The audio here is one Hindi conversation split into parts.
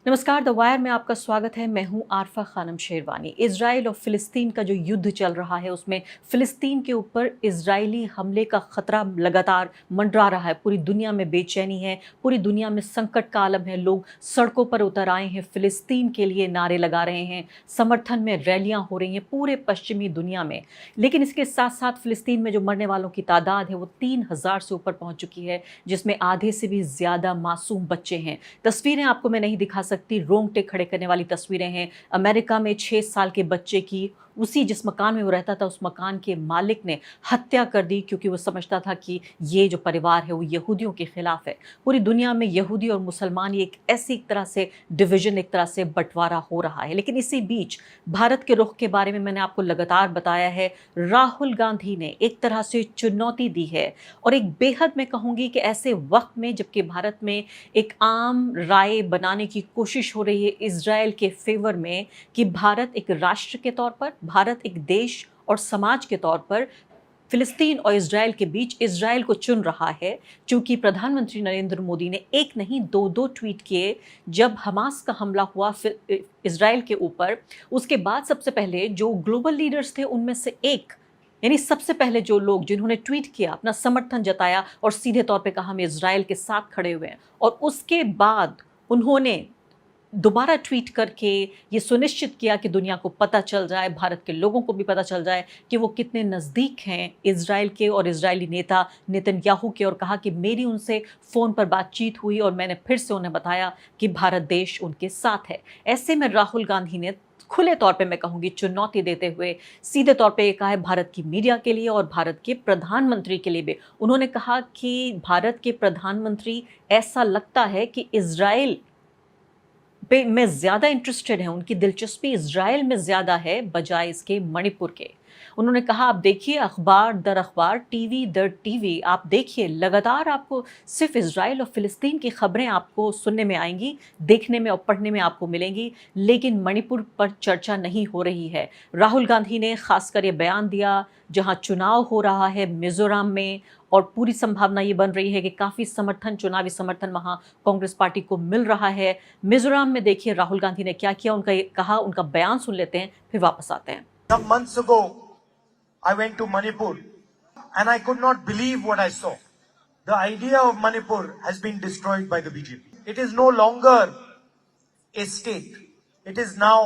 नमस्कार, द वायर में आपका स्वागत है। मैं हूं आरफा खानम शेरवानी। इजराइल और फिलिस्तीन का जो युद्ध चल रहा है उसमें फिलिस्तीन के ऊपर इजरायली हमले का खतरा लगातार मंडरा रहा है। पूरी दुनिया में बेचैनी है, पूरी दुनिया में संकट का आलम है। लोग सड़कों पर उतर आए हैं, फिलिस्तीन के लिए नारे लगा रहे हैं, समर्थन में रैलियां हो रही हैं पूरे पश्चिमी दुनिया में। लेकिन इसके साथ साथ फिलिस्तीन में जो मरने वालों की तादाद है वो 3,000 से ऊपर पहुंच चुकी है, जिसमें आधे से भी ज्यादा मासूम बच्चे हैं। तस्वीरें आपको मैं नहीं दिखा सकती, रोंगटे खड़े करने वाली तस्वीरें हैं। अमेरिका में 6 साल के बच्चे की उसी जिस मकान में वो रहता था उस मकान के मालिक ने हत्या कर दी, क्योंकि वो समझता था कि ये जो परिवार है वो यहूदियों के खिलाफ है। पूरी दुनिया में यहूदी और मुसलमान ये एक ऐसी एक तरह से डिवीजन, एक तरह से बंटवारा हो रहा है। लेकिन इसी बीच भारत के रुख के बारे में मैंने आपको लगातार बताया है। राहुल गांधी ने एक तरह से चुनौती दी है, और एक बेहद मैं कहूंगी कि ऐसे वक्त में जबकि भारत में एक आम राय बनाने की कोशिश हो रही है इजराइल के फेवर में, कि भारत एक राष्ट्र के तौर पर, भारत एक देश और समाज के तौर पर फिलिस्तीन और इजराइल के बीच इजराइल को चुन रहा है। चूंकि प्रधानमंत्री नरेंद्र मोदी ने एक नहीं दो दो ट्वीट किए जब हमास का हमला हुआ इजराइल के ऊपर। उसके बाद सबसे पहले जो ग्लोबल लीडर्स थे उनमें से एक, यानी सबसे पहले जो लोग जिन्होंने ट्वीट किया, अपना समर्थन जताया और सीधे तौर पे कहा हम इजराइल के साथ खड़े हुए हैं, और उसके बाद उन्होंने दोबारा ट्वीट करके ये सुनिश्चित किया कि दुनिया को पता चल जाए, भारत के लोगों को भी पता चल जाए कि वो कितने नज़दीक हैं इजराइल के और इजरायली नेता नेतन्याहू के, और कहा कि मेरी उनसे फ़ोन पर बातचीत हुई और मैंने फिर से उन्हें बताया कि भारत देश उनके साथ है। ऐसे में राहुल गांधी ने खुले तौर पे मैं कहूँगी चुनौती देते हुए सीधे तौर पे ये कहा है भारत की मीडिया के लिए और भारत के प्रधानमंत्री के लिए भी। उन्होंने कहा कि भारत के प्रधानमंत्री ऐसा लगता है कि इजराइल पे में ज़्यादा इंटरेस्टेड हैं, उनकी दिलचस्पी इजराइल में ज़्यादा है बजाय इसके मणिपुर के। उन्होंने कहा आप देखिए अखबार दर अखबार, टीवी दर टीवी, आप देखिए लगातार आपको सिर्फ इजराइल और फिलिस्तीन की खबरें आपको सुनने में आएंगी, देखने में और पढ़ने में आपको मिलेंगी, लेकिन मणिपुर पर चर्चा नहीं हो रही है। राहुल गांधी ने खासकर ये बयान दिया जहां चुनाव हो रहा है मिजोरम में, और पूरी संभावना ये बन रही है कि काफ़ी समर्थन, चुनावी समर्थन वहाँ कांग्रेस पार्टी को मिल रहा है। मिजोरम में देखिए राहुल गांधी ने क्या किया, उनका कहा, उनका बयान सुन लेते हैं फिर वापस आते हैं। Some months ago, I went to Manipur and I could not believe what I saw. The idea of Manipur has been destroyed by the BJP. It is no longer a state. It is now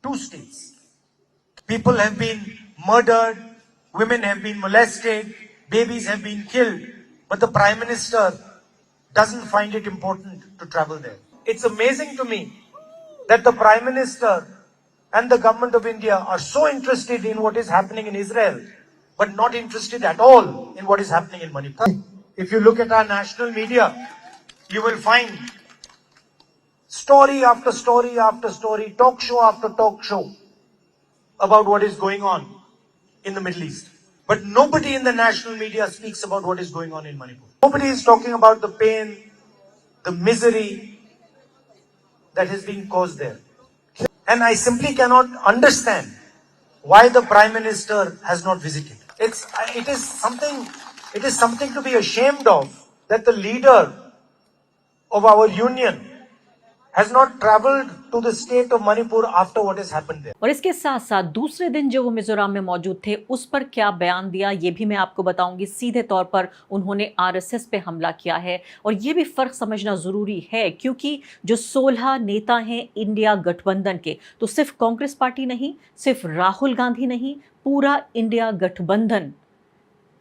two states. People have been murdered, women have been molested, babies have been killed, but the Prime Minister doesn't find it important to travel there. It's amazing to me that the Prime Minister and the government of India are so interested in what is happening in Israel, but not interested at all in what is happening in Manipur. If you look at our national media, you will find story after story after story, talk show after talk show about what is going on in the Middle East. But nobody in the national media speaks about what is going on in Manipur. Nobody is talking about the pain, the misery that has been caused there. And I simply cannot understand why the Prime Minister has not visited. It is something to be ashamed of, that the leader of our union has not traveled to the state of Manipur after what has happened there. और इसके साथ साथ दूसरे दिन जो वो मिजोरम में मौजूद थे उस पर क्या बयान दिया ये भी मैं आपको बताऊंगी। सीधे तौर पर उन्होंने आरएसएस पे हमला किया है, और ये भी फर्क समझना जरूरी है, क्योंकि जो 16 नेता हैं इंडिया गठबंधन के, तो सिर्फ कांग्रेस पार्टी नहीं, सिर्फ राहुल गांधी नहीं, पूरा इंडिया गठबंधन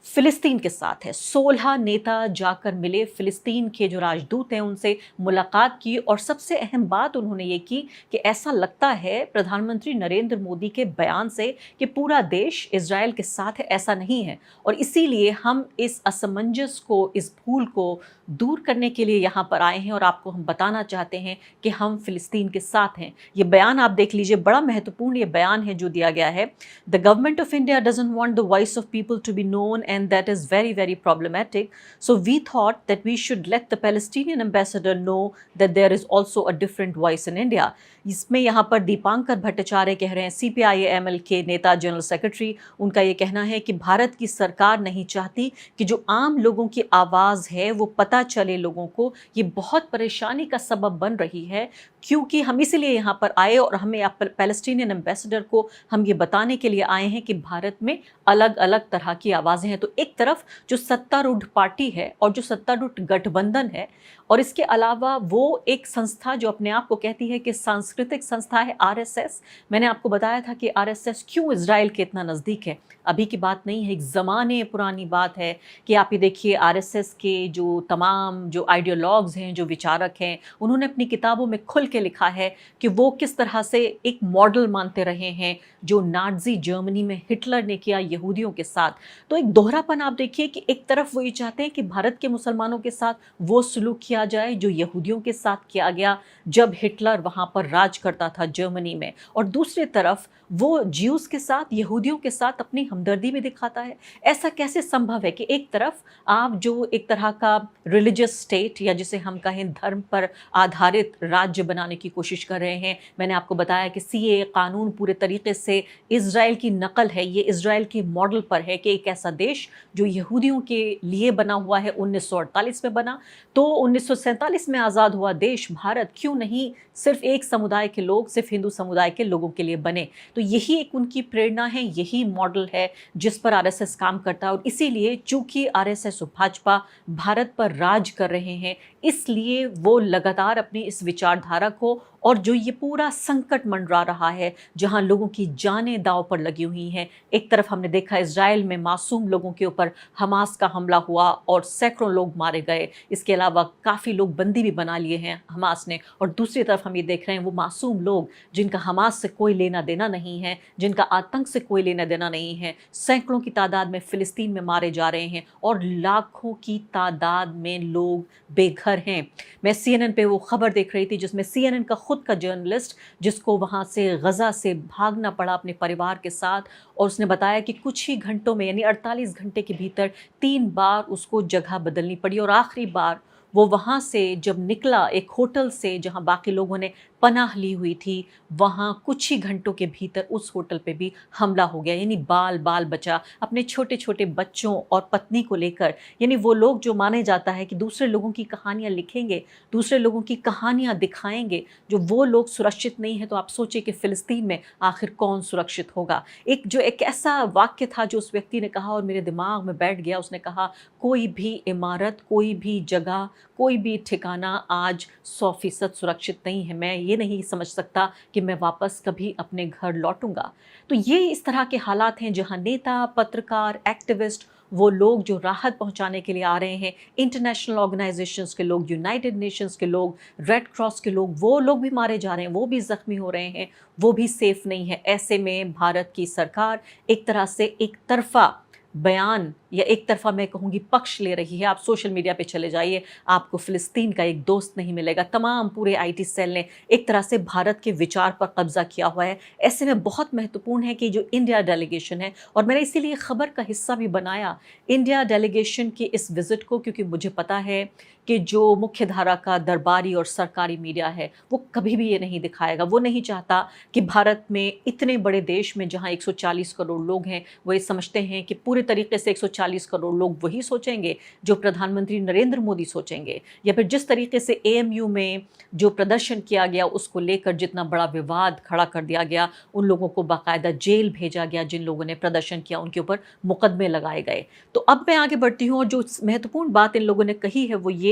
फिलिस्तीन के साथ है। 16 नेता जाकर मिले, फिलिस्तीन के जो राजदूत हैं उनसे मुलाकात की, और सबसे अहम बात उन्होंने ये की कि ऐसा लगता है प्रधानमंत्री नरेंद्र मोदी के बयान से कि पूरा देश इजराइल के साथ है, ऐसा नहीं है, और इसीलिए हम इस असमंजस को, इस भूल को दूर करने के लिए यहाँ पर आए हैं और आपको हम बताना चाहते हैं कि हम फिलिस्तीन के साथ हैं। ये बयान आप देख लीजिए, बड़ा महत्वपूर्ण ये बयान है जो दिया गया है। The government of India doesn't want the voice of people to be known and that is very, very problematic. So we thought that we should let the Palestinian ambassador know that there is also a different voice in India. इसमें यहाँ पर दीपांकर भट्टाचार्य कह रहे हैं, CPI-ML के नेता, जनरल सेक्रेटरी, उनका ये कहना है कि भारत की सरकार नहीं चाहती कि जो आम लोगों की आवाज़ है वो पता चले लोगों को। ये बहुत परेशानी का सबब बन रही है, क्योंकि हम इसीलिए यहाँ पर आए और हमें पैलेस्टीनियन एम्बेसडर को हम ये बताने के लिए आए हैं कि भारत में अलग अलग तरह की आवाज़ें हैं। तो एक तरफ जो सत्तारूढ़ पार्टी है और जो सत्तारूढ़ गठबंधन है, और इसके अलावा वो एक संस्था जो अपने आप को कहती है कि सांस्कृतिक संस्था है, RSS। मैंने आपको बताया था कि RSS क्यों इजराइल के इतना नज़दीक है, अभी की बात नहीं है, एक ज़माने पुरानी बात है कि आप ये देखिए RSS के जो तमाम जो आइडियोलॉग्स हैं, जो विचारक हैं, उन्होंने अपनी किताबों में खुल के लिखा है कि वो किस तरह से एक मॉडल मानते रहे हैं जो नाज़ी जर्मनी में हिटलर ने किया यहूदियों के साथ। तो एक दोहरापन आप देखिए कि एक तरफ वो ये चाहते हैं कि भारत के मुसलमानों के साथ वो सलूक किया जाए जो यहूदियों के साथ किया गया जब हिटलर वहाँ पर राज करता था जर्मनी में, और दूसरी तरफ वो ज्यूज़ के साथ, यहूदियों के साथ अपनी हमदर्दी भी दिखाता है। ऐसा कैसे संभव है कि एक तरफ आप जो एक तरह का रिलीजियस स्टेट या जिसे हम कहें धर्म पर आधारित राज्य बनाने की कोशिश कर रहे हैं। मैंने आपको बताया कि CAA कानून पूरे तरीके से इजराइल की नकल है, ये इजराइल के मॉडल पर है कि एक ऐसा देश जो यहूदियों के लिए बना हुआ है, 1948 में बना, तो 1947 में आज़ाद हुआ देश भारत क्यों नहीं सिर्फ एक समुदाय के लोग, सिर्फ हिंदू समुदाय के लोगों के लिए बने। तो यही एक उनकी प्रेरणा है, यही मॉडल है जिस पर RSS काम करता है। और इसीलिए चूंकि RSS और भाजपा भारत पर राज कर रहे हैं, इसलिए वो लगातार अपनी इस विचारधारा को, और जो ये पूरा संकट मंडरा रहा है जहां लोगों की जानें दांव पर लगी हुई हैं। एक तरफ हमने देखा इजराइल में मासूम लोगों के ऊपर हमास का हमला हुआ और सैकड़ों लोग मारे गए, इसके अलावा काफ़ी लोग बंदी भी बना लिए हैं हमास ने, और दूसरी तरफ हम ये देख रहे हैं वो मासूम लोग जिनका हमास से कोई लेना देना नहीं है, जिनका आतंक से कोई लेना देना नहीं है, सैकड़ों की तादाद में फ़िलिस्तीन में मारे जा रहे हैं और लाखों की तादाद में लोग बेघर हैं। मैं CNN पे वो खबर देख रही थी जिसमें CNN का खुद का जर्नलिस्ट, जिसको वहाँ से गज़ा से भागना पड़ा अपने परिवार के साथ, और उसने बताया कि कुछ ही घंटों में यानी 48 घंटे के भीतर 3 बार उसको जगह बदलनी पड़ी, और आखिरी बार वो वहाँ से जब निकला एक होटल से जहाँ बाकी लोगों ने पनाह ली हुई थी, वहाँ कुछ ही घंटों के भीतर उस होटल पे भी हमला हो गया। यानी बाल बचा अपने छोटे छोटे बच्चों और पत्नी को लेकर, यानी वो लोग जो माने जाता है कि दूसरे लोगों की कहानियाँ लिखेंगे, दूसरे लोगों की कहानियाँ दिखाएंगे, जो वो लोग सुरक्षित नहीं है, तो आप सोचिए कि फ़िलिस्तीन में आखिर कौन सुरक्षित होगा। एक ऐसा वाक्य था जो उस व्यक्ति ने कहा और मेरे दिमाग में बैठ गया। उसने कहा, कोई भी इमारत, कोई भी जगह, कोई भी ठिकाना आज 100% सुरक्षित नहीं है। मैं ये नहीं समझ सकता कि मैं वापस कभी अपने घर लौटूंगा। तो ये इस तरह के हालात हैं जहां नेता, पत्रकार, एक्टिविस्ट, वो लोग जो राहत पहुंचाने के लिए आ रहे हैं, इंटरनेशनल ऑर्गेनाइजेशंस के लोग, यूनाइटेड नेशंस के लोग, रेड क्रॉस के लोग, वो लोग भी मारे जा रहे हैं, वो भी ज़ख्मी हो रहे हैं, वो भी सेफ नहीं है। ऐसे में भारत की सरकार एक तरह से एक तरफा बयान या एक तरफा मैं कहूँगी पक्ष ले रही है। आप सोशल मीडिया पे चले जाइए, आपको फ़िलिस्तीन का एक दोस्त नहीं मिलेगा। तमाम पूरे IT सेल ने एक तरह से भारत के विचार पर कब्जा किया हुआ है। ऐसे में बहुत महत्वपूर्ण है कि जो इंडिया डेलीगेशन है, और मैंने इसीलिए खबर का हिस्सा भी बनाया इंडिया डेलीगेशन की इस विज़िट को, क्योंकि मुझे पता है कि जो मुख्य धारा का दरबारी और सरकारी मीडिया है वो कभी भी ये नहीं दिखाएगा। वो नहीं चाहता कि भारत में इतने बड़े देश में जहाँ 140 करोड़ लोग हैं, वो ये समझते हैं कि पूरे तरीके से 140 करोड़ लोग वही सोचेंगे जो प्रधानमंत्री नरेंद्र मोदी सोचेंगे, या फिर जिस तरीके से AMU में जो प्रदर्शन किया गया उसको लेकर जितना बड़ा विवाद खड़ा कर दिया गया, उन लोगों को बाकायदा जेल भेजा गया, जिन लोगों ने प्रदर्शन किया उनके ऊपर मुकदमे लगाए गए। तो अब मैं आगे बढ़ती हूँ, और जो महत्वपूर्ण बात इन लोगों ने कही है वो ये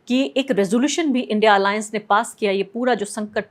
कि एक रेजोल्यूशन भी इंडिया अलायंस ने पास किया। ये पूरा जो संकट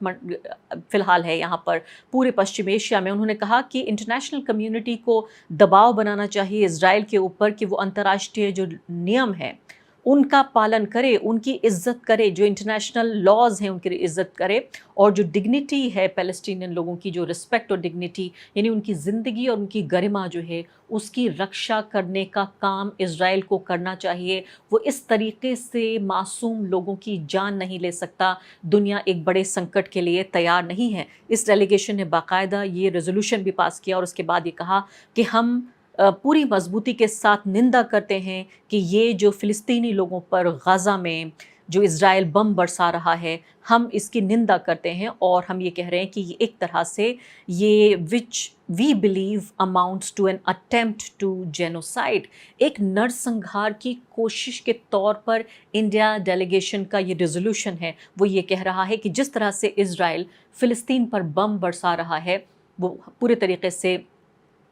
फिलहाल है यहाँ पर पूरे पश्चिम एशिया में, उन्होंने कहा कि इंटरनेशनल कम्युनिटी को दबाव बनाना चाहिए इजराइल के ऊपर कि वो अंतर्राष्ट्रीय जो नियम है उनका पालन करे, उनकी इज्जत करे, जो इंटरनेशनल लॉज हैं उनकी इज्जत करे, और जो डिग्निटी है पैलेस्टीनियन लोगों की, जो रिस्पेक्ट और डिग्निटी यानी उनकी ज़िंदगी और उनकी गरिमा जो है उसकी रक्षा करने का काम इजराइल को करना चाहिए। वो इस तरीके से मासूम लोगों की जान नहीं ले सकता। दुनिया एक बड़े संकट के लिए तैयार नहीं है। इस डेलीगेशन ने बाकायदा ये रेजोल्यूशन भी पास किया और उसके बाद ये कहा कि हम पूरी मजबूती के साथ निंदा करते हैं कि ये जो फ़िलिस्तीनी लोगों पर गाज़ा में जो इज़राइल बम बरसा रहा है, हम इसकी निंदा करते हैं और हम ये कह रहे हैं कि ये एक तरह से ये which we believe amounts to an attempt to genocide, एक नरसंहार की कोशिश के तौर पर इंडिया डेलीगेशन का ये रेजोल्यूशन है, वो ये कह रहा है कि जिस तरह से इज़राइल फ़िलिस्तीन पर बम बरसा रहा है, वो पूरे तरीके से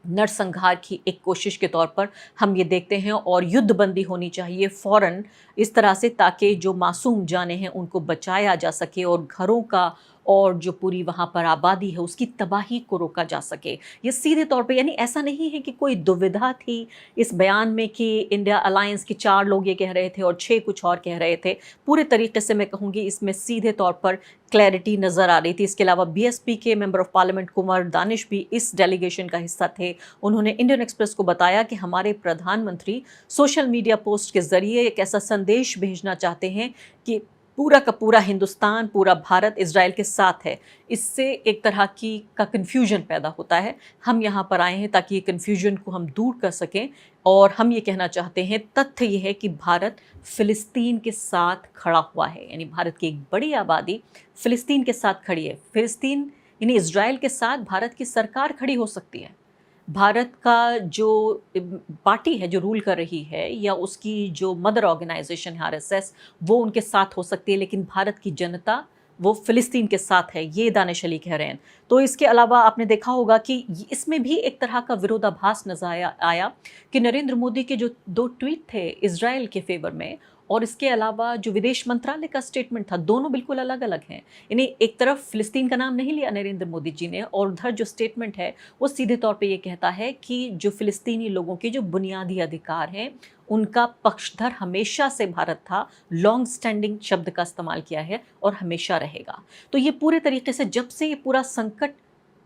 नरसंहार की एक कोशिश के तौर पर हम ये देखते हैं और युद्धबंदी होनी चाहिए फ़ौरन इस तरह से, ताकि जो मासूम जाने हैं उनको बचाया जा सके और घरों का और जो पूरी वहाँ पर आबादी है उसकी तबाही को रोका जा सके। ये सीधे तौर पे, यानी ऐसा नहीं है कि कोई दुविधा थी इस बयान में कि इंडिया अलायंस के 4 लोग ये कह रहे थे और 6 कुछ और कह रहे थे। पूरे तरीके से मैं कहूँगी इसमें सीधे तौर पर क्लैरिटी नज़र आ रही थी। इसके अलावा बीएसपी के member of parliament Kunwar Danish भी इस डेलीगेशन का हिस्सा थे। उन्होंने इंडियन एक्सप्रेस को बताया कि हमारे प्रधानमंत्री सोशल मीडिया पोस्ट के ज़रिए एक ऐसा संदेश भेजना चाहते हैं कि पूरा का पूरा हिंदुस्तान, पूरा भारत इज़राइल के साथ है। इससे एक तरह का कन्फ्यूजन पैदा होता है। हम यहाँ पर आए हैं ताकि ये कन्फ्यूजन को हम दूर कर सकें और हम ये कहना चाहते हैं, तथ्य ये है कि भारत फ़िलिस्तीन के साथ खड़ा हुआ है, यानी भारत की एक बड़ी आबादी फ़िलिस्तीन के साथ खड़ी है। फ़िलिस्तीन यानी इज़राइल के साथ भारत की सरकार खड़ी हो सकती है। भारत का जो पार्टी है जो रूल कर रही है या उसकी जो मदर ऑर्गेनाइजेशन है आरएसएस, वो उनके साथ हो सकती है, लेकिन भारत की जनता वो फ़िलिस्तीन के साथ है, ये दानिश अली कह रहे हैं। तो इसके अलावा आपने देखा होगा कि इसमें भी एक तरह का विरोधाभास नजर आया कि नरेंद्र मोदी के जो 2 ट्वीट थे इज़राइल के फेवर में और इसके अलावा जो विदेश मंत्रालय का स्टेटमेंट था, दोनों बिल्कुल अलग अलग हैं। यानी एक तरफ फ़िलिस्तीन का नाम नहीं लिया नरेंद्र मोदी जी ने और उधर जो स्टेटमेंट है वो सीधे तौर पे ये कहता है कि जो फ़िलिस्तीनी लोगों के जो बुनियादी अधिकार हैं उनका पक्षधर हमेशा से भारत था, लॉन्ग स्टैंडिंग शब्द का इस्तेमाल किया है और हमेशा रहेगा। तो ये पूरे तरीके से जब से ये पूरा संकट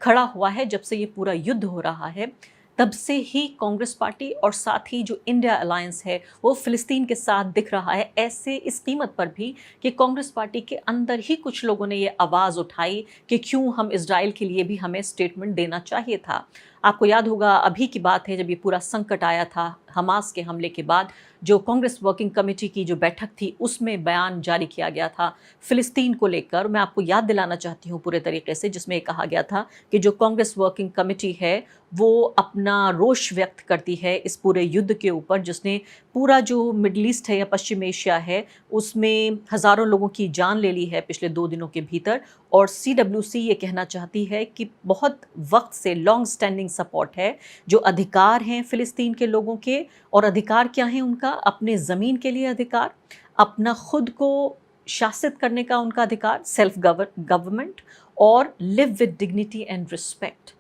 खड़ा हुआ है, जब से ये पूरा युद्ध हो रहा है, तब से ही कांग्रेस पार्टी और साथ ही जो इंडिया अलायंस है वो फ़िलिस्तीन के साथ दिख रहा है। ऐसे इस कीमत पर भी कि कांग्रेस पार्टी के अंदर ही कुछ लोगों ने ये आवाज़ उठाई कि क्यों हम इज़राइल के लिए भी हमें स्टेटमेंट देना चाहिए था। आपको याद होगा अभी की बात है जब ये पूरा संकट आया था हमास के हमले के बाद, जो कांग्रेस वर्किंग कमेटी की जो बैठक थी उसमें बयान जारी किया गया था फ़िलिस्तीन को लेकर। मैं आपको याद दिलाना चाहती हूँ पूरे तरीके से, जिसमें कहा गया था कि जो कांग्रेस वर्किंग कमेटी है वो अपना रोष व्यक्त करती है इस पूरे युद्ध के ऊपर, जिसने पूरा जो मिडल ईस्ट है या पश्चिम एशिया है उसमें हज़ारों लोगों की जान ले ली है पिछले 2 दिनों के भीतर। और CWC ये कहना चाहती है कि बहुत वक्त से लॉन्ग स्टैंडिंग सपोर्ट है, जो अधिकार हैं फ़िलिस्तीन के लोगों के, और अधिकार क्या है उनका, अपने ज़मीन के लिए अधिकार, अपना खुद को शासित करने का उनका अधिकार, सेल्फ गवर्नमेंट, और live with dignity and respect,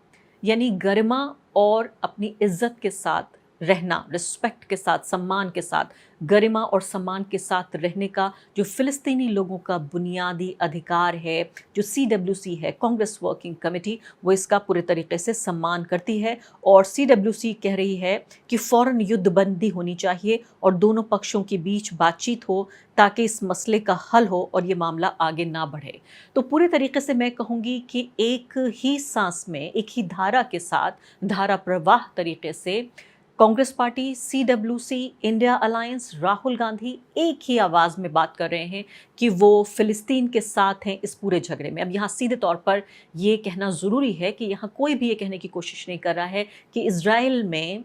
यानी गरिमा और अपनी इज्जत के साथ रहना, रिस्पेक्ट के साथ, सम्मान के साथ, गरिमा और सम्मान के साथ रहने का जो फ़िलिस्तीनी लोगों का बुनियादी अधिकार है, जो CWC है कांग्रेस वर्किंग कमेटी, वो इसका पूरे तरीके से सम्मान करती है। और CWC कह रही है कि फ़ौरन युद्धबंदी होनी चाहिए और दोनों पक्षों के बीच बातचीत हो ताकि इस मसले का हल हो और ये मामला आगे ना बढ़े। तो पूरे तरीके से मैं कहूँगी कि एक ही सांस में, एक ही धारा के साथ, धारा प्रवाह तरीके से Congress party, CWC, India alliance, Rahul Gandhi एक ही आवाज़ में बात कर रहे हैं कि वो फ़िलिस्तीन के साथ हैं इस पूरे झगड़े में। अब यहाँ सीधे तौर पर ये कहना ज़रूरी है कि यहाँ कोई भी ये कहने की कोशिश नहीं कर रहा है कि इज़राइल में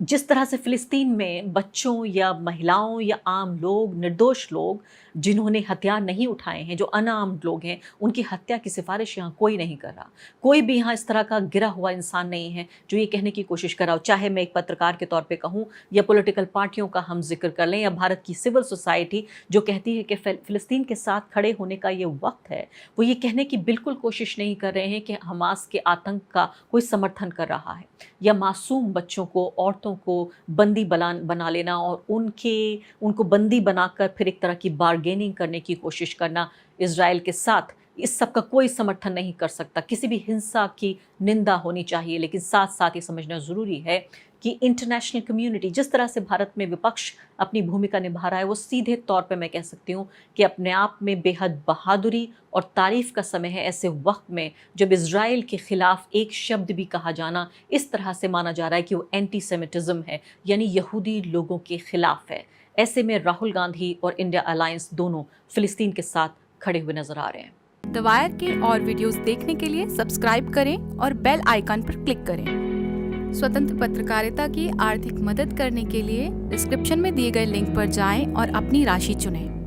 जिस तरह से फ़िलिस्तीन में बच्चों या महिलाओं या आम लोग, निर्दोष लोग जिन्होंने हथियार नहीं उठाए हैं, जो अनआर्म्ड लोग हैं, उनकी हत्या की सिफारिश यहाँ कोई नहीं कर रहा। कोई भी यहाँ इस तरह का गिरा हुआ इंसान नहीं है जो ये कहने की कोशिश कर रहा हो। चाहे मैं एक पत्रकार के तौर पे कहूँ या पॉलिटिकल पार्टियों का हम जिक्र कर लें या भारत की सिविल सोसाइटी जो कहती है कि फ़िलिस्तीन के साथ खड़े होने का ये वक्त है, वो ये कहने की बिल्कुल कोशिश नहीं कर रहे हैं कि हमास के आतंक का कोई समर्थन कर रहा है या मासूम बच्चों को, औरतों को बंदी बना लेना और उनको बंदी बनाकर फिर एक तरह की बार्गेनिंग करने की कोशिश करना इज़राइल के साथ, इस सब का कोई समर्थन नहीं कर सकता। किसी भी हिंसा की निंदा होनी चाहिए, लेकिन साथ साथ ये समझना ज़रूरी है कि इंटरनेशनल कम्युनिटी जिस तरह से भारत में विपक्ष अपनी भूमिका निभा रहा है, वो सीधे तौर पे मैं कह सकती हूँ कि अपने आप में बेहद बहादुरी और तारीफ का समय है, ऐसे वक्त में जब इजराइल के खिलाफ एक शब्द भी कहा जाना इस तरह से माना जा रहा है कि वो एंटी सेमिटिज्म है, यानी यहूदी लोगों के खिलाफ है। ऐसे में राहुल गांधी और इंडिया अलायंस दोनों फिलिस्तीन के साथ खड़े हुए नजर आ रहे हैं। द वायर के और वीडियोस देखने के लिए सब्सक्राइब करें और बेल आइकन पर क्लिक करें। स्वतंत्र पत्रकारिता की आर्थिक मदद करने के लिए डिस्क्रिप्शन में दिए गए लिंक पर जाएं और अपनी राशि चुनें।